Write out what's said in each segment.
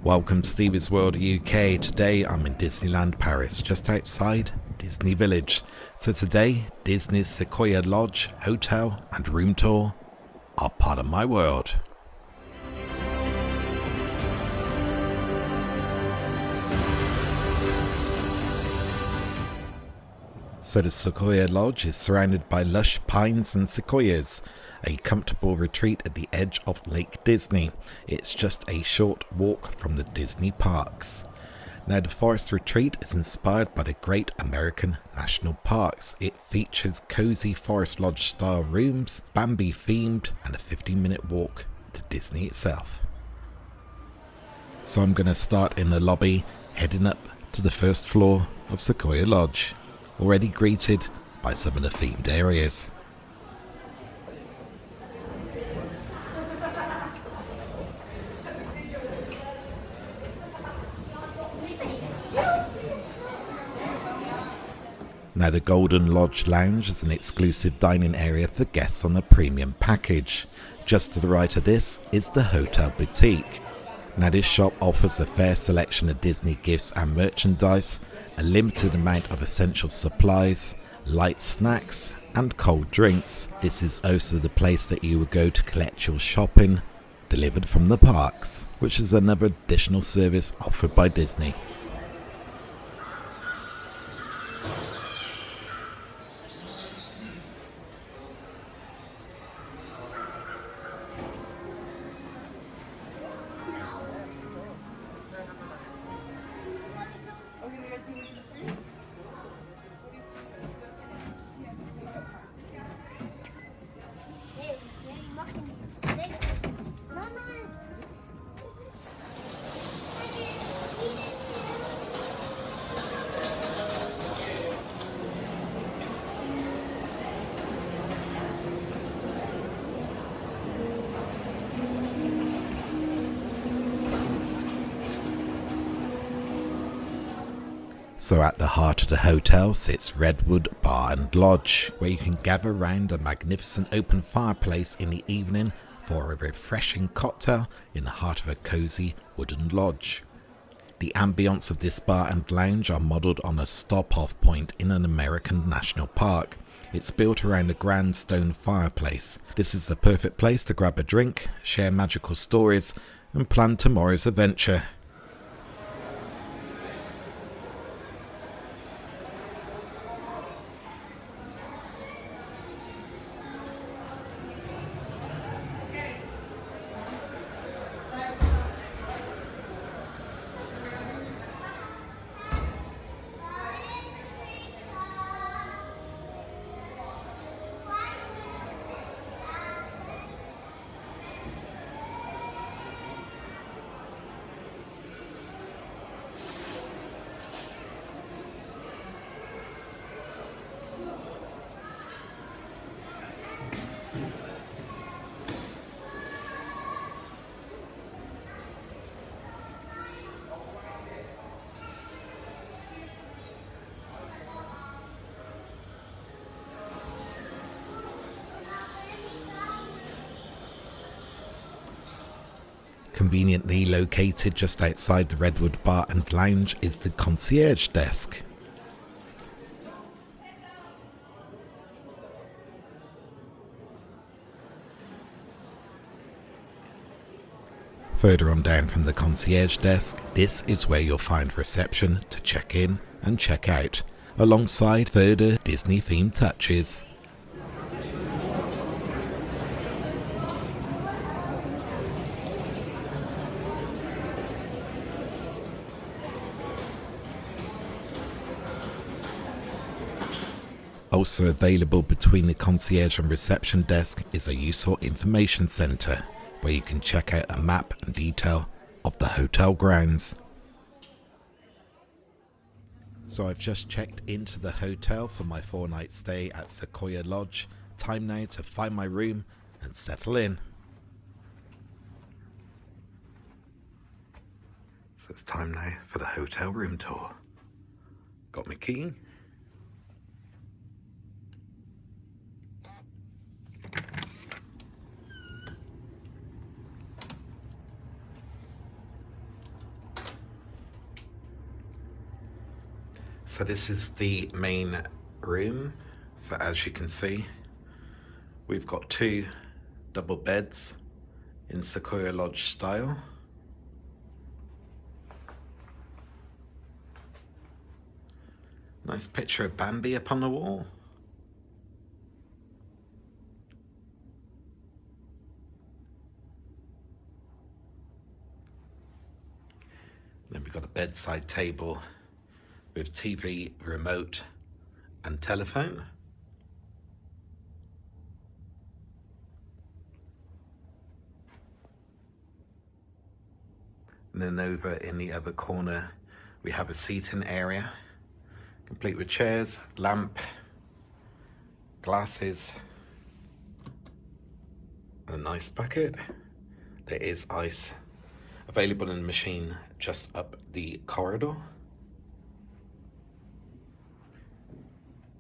Welcome to Stevie's World UK. Today I'm in Disneyland Paris, just outside Disney Village. So today, Disney's Sequoia Lodge, hotel and room tour are part of my world. So the Sequoia Lodge is surrounded by lush pines and sequoias, a comfortable retreat at the edge of Lake Disney. It's just a short walk from the Disney parks. Now the forest retreat is inspired by the Great American National Parks. It features cozy forest lodge style rooms, Bambi themed, and a 15-minute walk to Disney itself. So I'm going to start in the lobby, heading up to the first floor of Sequoia Lodge, already greeted by some of the themed areas. Now the Golden Lodge Lounge is an exclusive dining area for guests on a premium package. Just to the right of this is the Hotel Boutique. Now this shop offers a fair selection of Disney gifts and merchandise, a limited amount of essential supplies, light snacks and cold drinks. This is also the place that you would go to collect your shopping delivered from the parks, which is another additional service offered by Disney. So at the heart of the hotel sits Redwood Bar and Lounge, where you can gather around a magnificent open fireplace in the evening for a refreshing cocktail in the heart of a cozy wooden lodge. The ambience of this bar and lounge are modelled on a stop-off point in an American national park. It's built around a grand stone fireplace. This is the perfect place to grab a drink, share magical stories, and plan tomorrow's adventure. Conveniently located just outside the Redwood Bar and Lounge is the concierge desk. Further on down from the concierge desk, this is where you'll find reception to check in and check out, alongside further Disney themed touches. Also available between the concierge and reception desk is a useful information centre, where you can check out a map and detail of the hotel grounds. So I've just checked into the hotel for my 4-night stay at Sequoia Lodge. Time now to find my room and settle in. So it's time now for the hotel room tour. Got my key. So this is the main room. So as you can see, we've got 2 double beds in Sequoia Lodge style. Nice picture of Bambi up on the wall. Then we've got a bedside table with TV, remote and telephone. And then over in the other corner, we have a seating area, complete with chairs, lamp, glasses, and an ice bucket. There is ice available in the machine just up the corridor.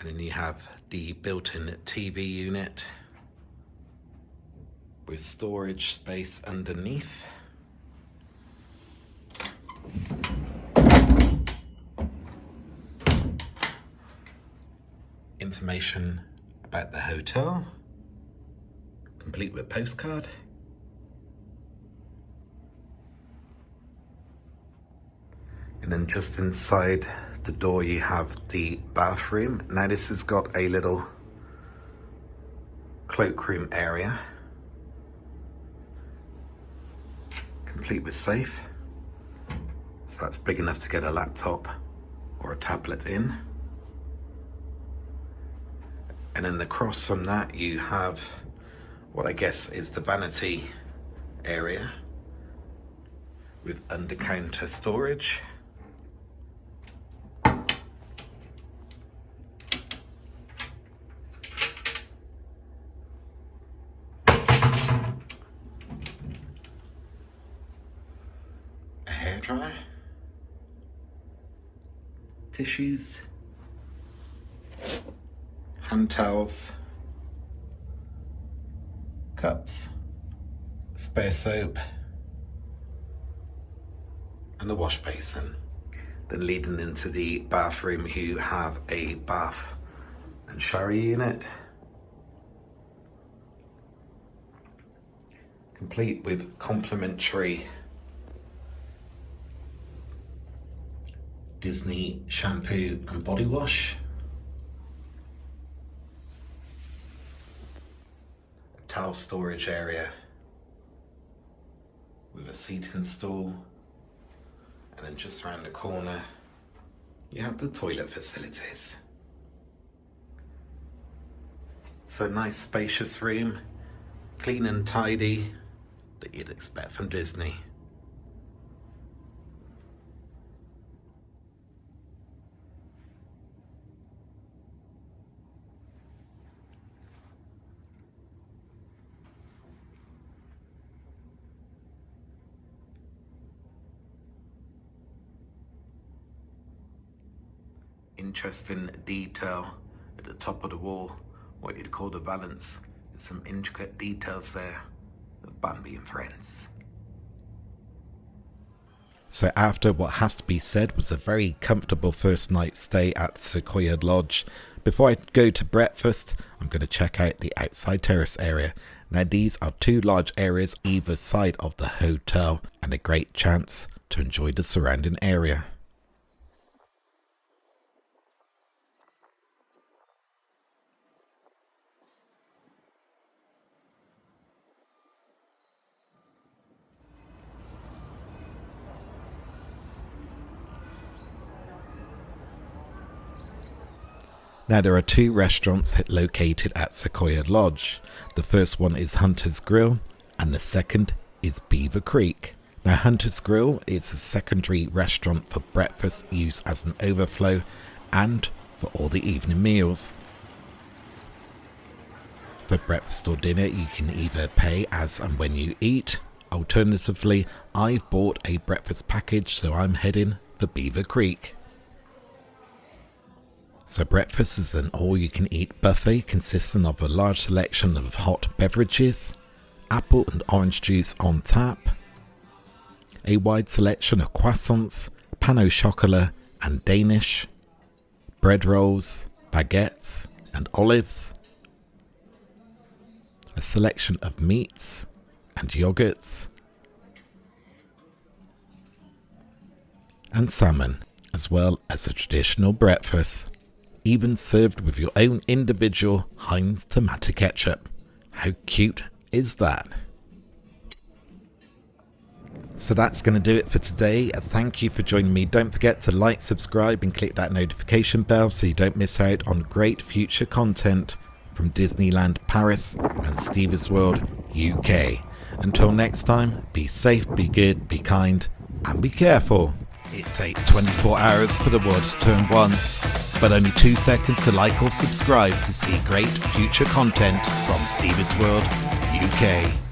And then you have the built-in TV unit with storage space underneath. Information about the hotel, complete with postcard. And then just inside the door you have the bathroom. Now this has got a little cloakroom area, complete with safe. So that's big enough to get a laptop or a tablet in. And then across from that you have what I guess is the vanity area with under-counter storage. A hairdryer, tissues, hand towels, cups, spare soap, and a wash basin. Then leading into the bathroom, you have a bath and shower unit, complete with complimentary Disney shampoo and body wash. Towel storage area with a seating stool, and then just around the corner you have the toilet facilities. So nice spacious room, clean and tidy that you'd expect from Disney. Interesting detail at the top of the wall, what you'd call the valance. There's some intricate details there of Bambi and friends. So after what has to be said was a very comfortable first night stay at Sequoia Lodge, before I go to breakfast, I'm going to check out the outside terrace area. Now these are 2 large areas either side of the hotel and a great chance to enjoy the surrounding area. Now there are 2 restaurants located at Sequoia Lodge. The first one is Hunter's Grill and the second is Beaver Creek. Now Hunter's Grill is a secondary restaurant for breakfast use as an overflow and for all the evening meals. For breakfast or dinner you can either pay as and when you eat. Alternatively, I've bought a breakfast package, so I'm heading for Beaver Creek. So breakfast is an all-you-can-eat buffet consisting of a large selection of hot beverages, apple and orange juice on tap, a wide selection of croissants, pain au chocolat and Danish, bread rolls, baguettes and olives, a selection of meats and yogurts, and salmon, as well as a traditional breakfast, even served with your own individual Heinz tomato ketchup. How cute is that? So that's going to do it for today. Thank you for joining me. Don't forget to like, subscribe and click that notification bell so you don't miss out on great future content from Disneyland Paris and Steve's World UK. Until next time, be safe, be good, be kind and be careful. It takes 24 hours for the world to turn once, but only 2 seconds to like or subscribe to see great future content from Steve's World UK.